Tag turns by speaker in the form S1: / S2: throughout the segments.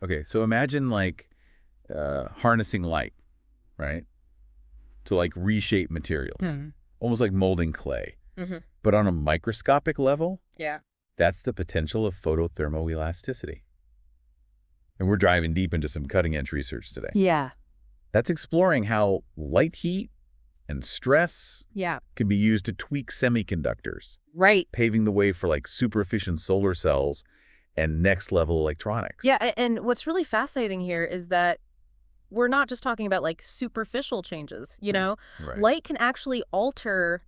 S1: Okay, so imagine like harnessing light, right? To like reshape materials,
S2: Hmm.
S1: almost like molding clay.
S2: Hmm.
S1: But on a microscopic level,
S2: Yeah.
S1: that's the potential of photothermoelasticity. And we're driving deep into some cutting-edge research today.
S2: Yeah.
S1: That's exploring how light heat and stress
S2: Yeah.
S1: can be used to tweak semiconductors,
S2: Right.
S1: paving the way for like super efficient solar cells and next-level electronics.
S2: Yeah. And what's really fascinating here is that we're not just talking about like superficial changes,
S1: Right.
S2: Light can actually alter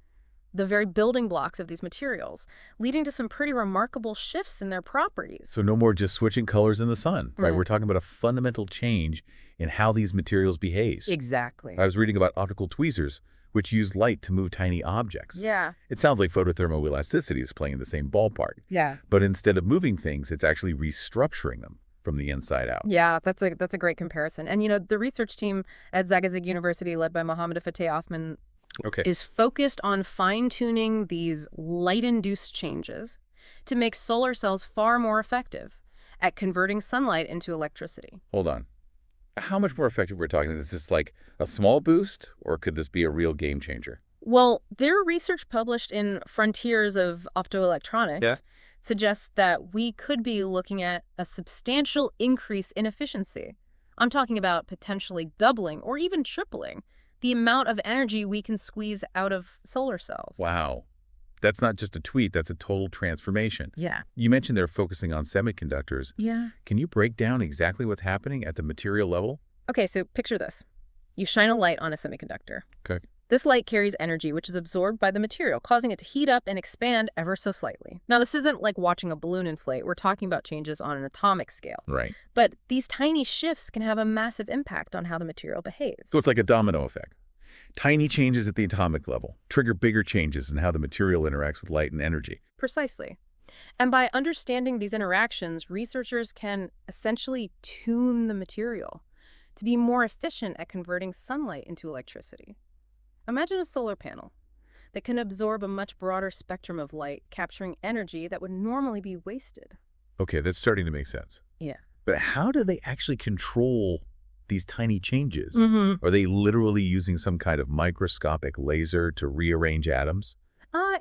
S2: the very building blocks of these materials, leading to some pretty remarkable shifts in their properties.
S1: So no more just switching colors in the sun, right?
S2: Mm,
S1: We're talking about a fundamental change in how these materials behave.
S2: exactly.
S1: I was reading about optical tweezers, which use light to move tiny objects.
S2: Yeah.
S1: It sounds like photothermoelasticity is playing in the same ballpark.
S2: Yeah.
S1: But instead of moving things, it's actually restructuring them from the inside out.
S2: Yeah, that's a great comparison. And the research team at Zagazig University, led by Mohammed Fateh Othman,
S1: Okay.
S2: is focused on fine-tuning these light-induced changes to make solar cells far more effective at converting sunlight into electricity.
S1: Hold on. How much more effective we're talking? Is this like a small boost, or could this be a real game changer?
S2: Well, their research published in Frontiers of
S1: Yeah.
S2: Optoelectronics suggests that we could be looking at a substantial increase in efficiency. I'm talking about potentially doubling or even tripling the amount of energy we can squeeze out of solar cells.
S1: Wow. That's not just a tweet, that's a total transformation.
S2: Yeah.
S1: You mentioned they're focusing on semiconductors.
S2: Yeah.
S1: Can you break down exactly what's happening at the material level?
S2: Okay, so picture this. You shine a light on a semiconductor.
S1: Okay.
S2: This light carries energy which is absorbed by the material, causing it to heat up and expand ever so slightly. Now, this isn't like watching a balloon inflate. We're talking about changes on an atomic scale.
S1: Right.
S2: But these tiny shifts can have a massive impact on how the material behaves.
S1: So it's like a domino effect. Tiny changes at the atomic level trigger bigger changes in how the material interacts with light and energy.
S2: Precisely. And by understanding these interactions, researchers can essentially tune the material to be more efficient at converting sunlight into electricity. Imagine a solar panel that can absorb a much broader spectrum of light, capturing energy that would normally be wasted.
S1: Okay, that's starting to make sense.
S2: Yeah.
S1: But how do they actually control these tiny changes?
S2: Mm-hmm.
S1: Are they literally using some kind of microscopic laser to rearrange atoms?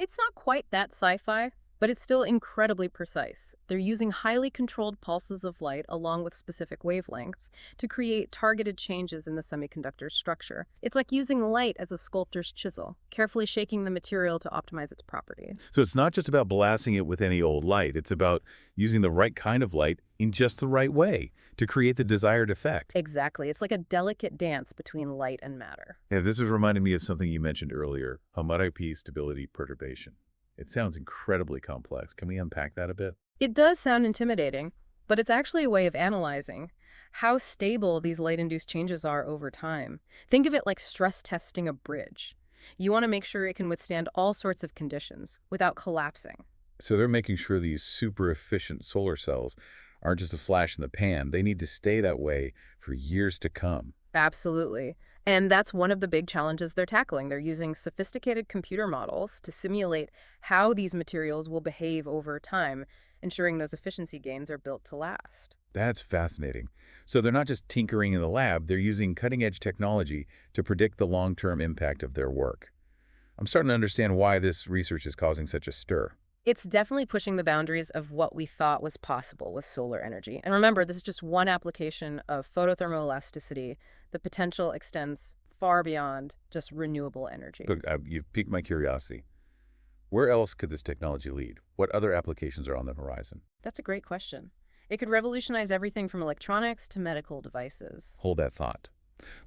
S2: It's not quite that sci-fi, but it's still incredibly precise. They're using highly controlled pulses of light along with specific wavelengths to create targeted changes in the semiconductor structure. It's like using light as a sculptor's chisel, carefully shaking the material to optimize its properties.
S1: So it's not just about blasting it with any old light. It's about using the right kind of light in just the right way to create the desired effect.
S2: Exactly. It's like a delicate dance between light and matter.
S1: Yeah, this is reminding me of something you mentioned earlier, Hammurabi stability perturbation. It sounds incredibly complex. Can we unpack that a bit?
S2: It does sound intimidating, but it's actually a way of analyzing how stable these light-induced changes are over time. Think of it like stress testing a bridge. You want to make sure it can withstand all sorts of conditions without collapsing.
S1: So they're making sure these super efficient solar cells aren't just a flash in the pan. They need to stay that way for years to come.
S2: Absolutely. And that's one of the big challenges they're tackling. They're using sophisticated computer models to simulate how these materials will behave over time, ensuring those efficiency gains are built to last.
S1: That's fascinating. So they're not just tinkering in the lab, they're using cutting-edge technology to predict the long-term impact of their work. I'm starting to understand why this research is causing such a stir.
S2: It's definitely pushing the boundaries of what we thought was possible with solar energy. And remember, this is just one application of photothermoelasticity. The potential extends far beyond just renewable energy.
S1: Look, you've piqued my curiosity. Where else could this technology lead? What other applications are on the horizon?
S2: That's a great question. It could revolutionize everything from electronics to medical devices.
S1: Hold that thought.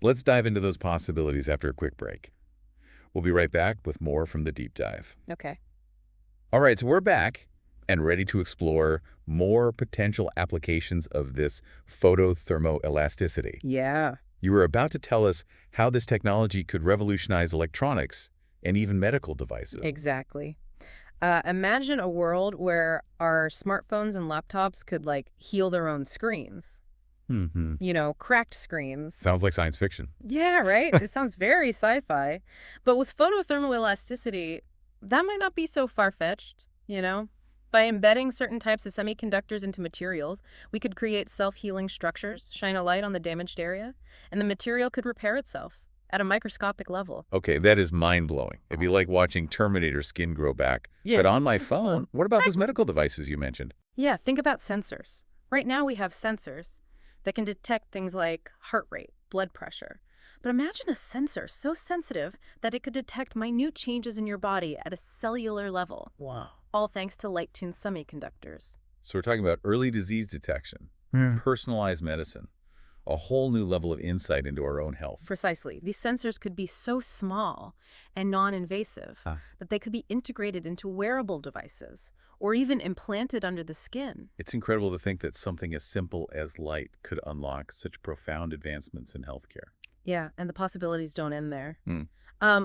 S1: Let's dive into those possibilities after a quick break. We'll be right back with more from the deep dive.
S2: Okay.
S1: All right, so we're back and ready to explore more potential applications of this photothermoelasticity.
S2: Yeah.
S1: You were about to tell us how this technology could revolutionize electronics and even medical devices.
S2: Exactly. Imagine a world where our smartphones and laptops could, like, heal their own screens.
S1: Mm-hmm.
S2: Cracked screens.
S1: Sounds like science fiction.
S2: Yeah, right? It sounds very sci-fi. But with photothermal elasticity, that might not be so far-fetched. By By embedding certain types of semiconductors into materials, we could create self-healing structures, shine a light on the damaged area, and the material could repair itself at a microscopic level.
S1: Okay, that is mind-blowing. It'd be like watching Terminator skin grow back.
S2: Yeah.
S1: But on my phone, what about those medical devices you mentioned?
S2: Yeah, think about sensors. Right now we have sensors that can detect things like heart rate, blood pressure. But imagine a sensor so sensitive that it could detect minute changes in your body at a cellular level,
S1: Wow.
S2: all thanks to light-tuned semiconductors.
S1: So we're talking about early disease detection, personalized medicine, a whole new level of insight into our own health.
S2: Precisely. These sensors could be so small and non-invasive
S1: Ah.
S2: that they could be integrated into wearable devices or even implanted under the skin.
S1: It's incredible to think that something as simple as light could unlock such profound advancements in healthcare.
S2: Yeah, and the possibilities don't end there.
S1: Hmm.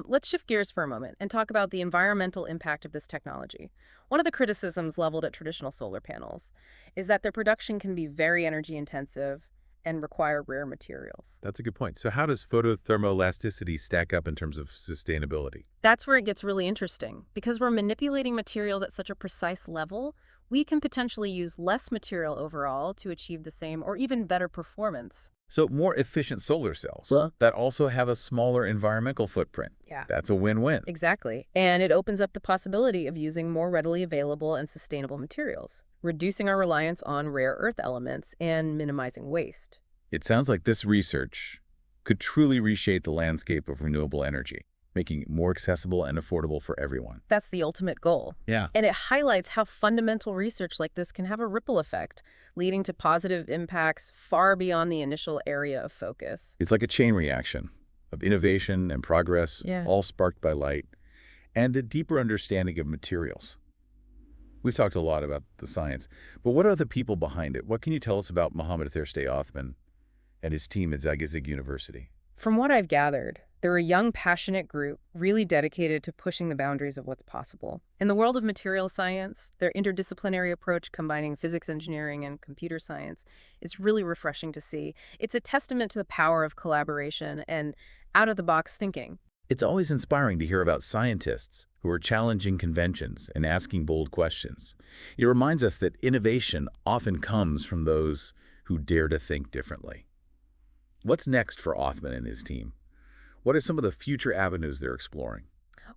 S2: Let's shift gears for a moment and talk about the environmental impact of this technology. One of the criticisms leveled at traditional solar panels is that their production can be very energy intensive and require rare materials.
S1: That's a good point. So how does photothermoelasticity stack up in terms of sustainability?
S2: That's where it gets really interesting. Because we're manipulating materials at such a precise level, we can potentially use less material overall to achieve the same or even better performance.
S1: So more efficient solar cells
S2: Well-
S1: that also have a smaller environmental footprint.
S2: Yeah.
S1: That's a win-win.
S2: Exactly. And it opens up the possibility of using more readily available and sustainable materials, reducing our reliance on rare earth elements and minimizing waste.
S1: It sounds like this research could truly reshape the landscape of renewable energy, making it more accessible and affordable for everyone.
S2: That's the ultimate goal.
S1: Yeah.
S2: And it highlights how fundamental research like this can have a ripple effect, leading to positive impacts far beyond the initial area of focus.
S1: It's like a chain reaction of innovation and progress,
S2: Yeah.
S1: all sparked by light, and a deeper understanding of materials. We've talked a lot about the science, but what are the people behind it? What can you tell us about Mohammed Thursday Othman and his team at Zagazig University?
S2: From what I've gathered, they're a young, passionate group really dedicated to pushing the boundaries of what's possible. In the world of material science, their interdisciplinary approach combining physics engineering and computer science is really refreshing to see. It's a testament to the power of collaboration and out-of-the-box thinking.
S1: It's always inspiring to hear about scientists who are challenging conventions and asking bold questions. It reminds us that innovation often comes from those who dare to think differently. What's next for Othman and his team? What are some of the future avenues they're exploring?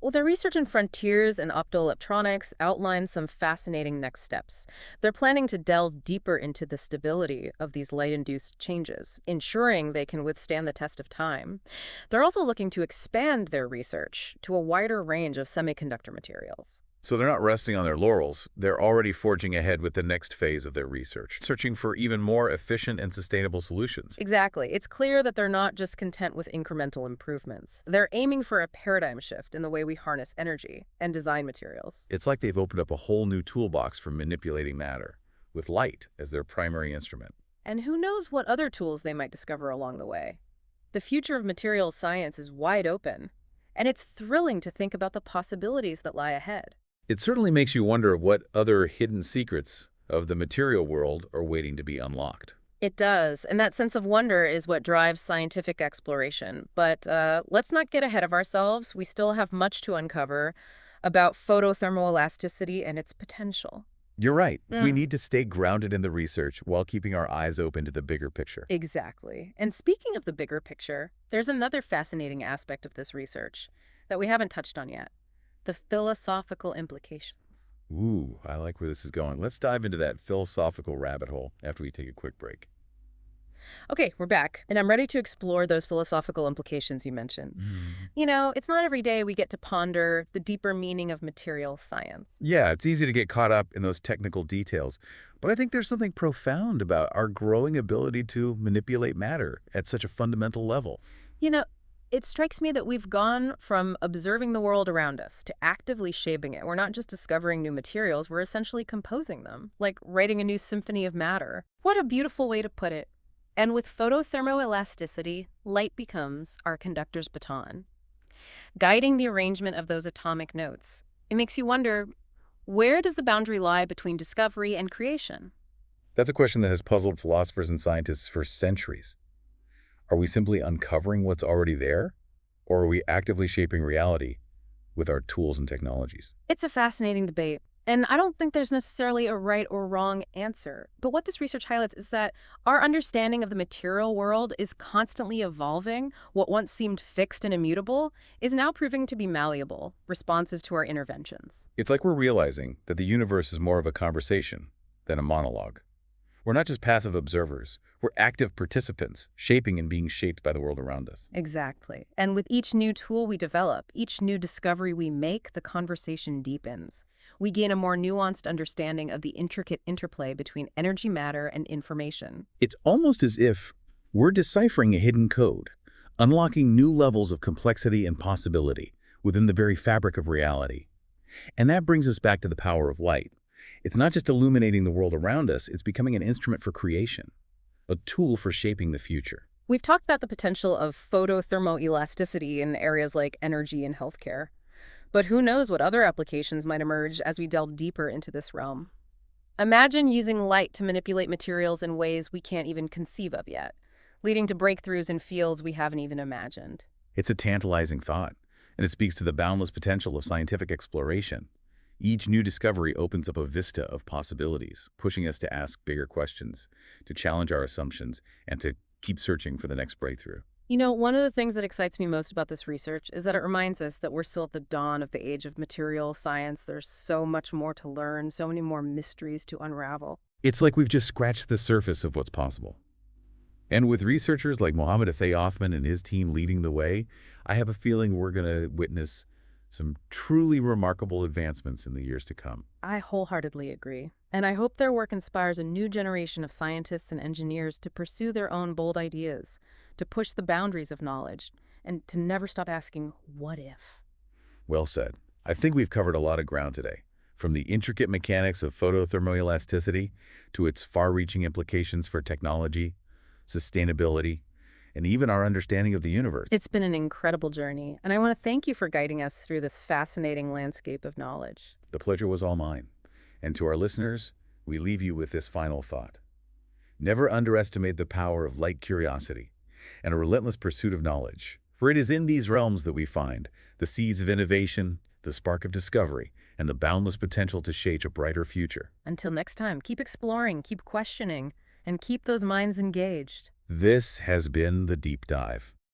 S2: Well, their research in frontiers and optoelectronics outlines some fascinating next steps. They're planning to delve deeper into the stability of these light-induced changes, ensuring they can withstand the test of time. They're also looking to expand their research to a wider range of semiconductor materials.
S1: So they're not resting on their laurels. They're already forging ahead with the next phase of their research, searching for even more efficient and sustainable solutions.
S2: Exactly. It's clear that they're not just content with incremental improvements. They're aiming for a paradigm shift in the way we harness energy and design materials.
S1: It's like they've opened up a whole new toolbox for manipulating matter, with light as their primary instrument.
S2: And who knows what other tools they might discover along the way. The future of materials science is wide open, and it's thrilling to think about the possibilities that lie ahead.
S1: It certainly makes you wonder what other hidden secrets of the material world are waiting to be unlocked.
S2: It does, and that sense of wonder is what drives scientific exploration. But let's not get ahead of ourselves. We still have much to uncover about photothermoelasticity and its potential.
S1: You're right. We
S2: Mm.
S1: need to stay grounded in the research while keeping our eyes open to the bigger picture.
S2: Exactly. And speaking of the bigger picture, there's another fascinating aspect of this research that we haven't touched on yet: the philosophical implications.
S1: Ooh, I like where this is going. Let's dive into that philosophical rabbit hole after we take a quick break.
S2: Okay, we're back, and I'm ready to explore those philosophical implications you mentioned. You know, it's not every day we get to ponder the deeper meaning of material science.
S1: Yeah, it's easy to get caught up in those technical details, but I think there's something profound about our growing ability to manipulate matter at such a fundamental level.
S2: You know, it strikes me that we've gone from observing the world around us to actively shaping it. We're not just discovering new materials, we're essentially composing them, like writing a new symphony of matter. What a beautiful way to put it. And with photothermoelasticity, light becomes our conductor's baton, guiding the arrangement of those atomic notes. It makes you wonder, where does the boundary lie between discovery and creation?
S1: That's a question that has puzzled philosophers and scientists for centuries. Are we simply uncovering what's already there, or are we actively shaping reality with our tools and technologies?
S2: It's a fascinating debate. And I don't think there's necessarily a right or wrong answer. But what this research highlights is that our understanding of the material world is constantly evolving. What once seemed fixed and immutable is now proving to be malleable, responsive to our interventions.
S1: It's like we're realizing that the universe is more of a conversation than a monologue. We're not just passive observers. We're active participants, shaping and being shaped by the world around us.
S2: Exactly. And with each new tool we develop, each new discovery we make, the conversation deepens. We gain a more nuanced understanding of the intricate interplay between energy, matter, and information.
S1: It's almost as if we're deciphering a hidden code, unlocking new levels of complexity and possibility within the very fabric of reality. And that brings us back to the power of light. It's not just illuminating the world around us, it's becoming an instrument for creation, a tool for shaping the future.
S2: We've talked about the potential of photothermoelasticity in areas like energy and healthcare. But who knows what other applications might emerge as we delve deeper into this realm. Imagine using light to manipulate materials in ways we can't even conceive of yet, leading to breakthroughs in fields we haven't even imagined.
S1: It's a tantalizing thought, and it speaks to the boundless potential of scientific exploration. Each new discovery opens up a vista of possibilities, pushing us to ask bigger questions, to challenge our assumptions, and to keep searching for the next breakthrough.
S2: You know, one of the things that excites me most about this research is that it reminds us that we're still at the dawn of the age of material science. There's so much more to learn, so many more mysteries to unravel.
S1: It's like we've just scratched the surface of what's possible. And with researchers like Mohammed Othman and his team leading the way, I have a feeling we're going to witness some truly remarkable advancements in the years to come.
S2: I wholeheartedly agree. And I hope their work inspires a new generation of scientists and engineers to pursue their own bold ideas, to push the boundaries of knowledge, and to never stop asking, what if?
S1: Well said. I think we've covered a lot of ground today, from the intricate mechanics of photothermoelasticity to its far-reaching implications for technology, sustainability, and even our understanding of the universe.
S2: It's been an incredible journey, and I want to thank you for guiding us through this fascinating landscape of knowledge.
S1: The pleasure was all mine. And to our listeners, we leave you with this final thought. Never underestimate the power of light curiosity and a relentless pursuit of knowledge, for it is in these realms that we find the seeds of innovation, the spark of discovery, and the boundless potential to shape a brighter future.
S2: Until next time, keep exploring, keep questioning, and keep those minds engaged.
S1: This has been The Deep Dive.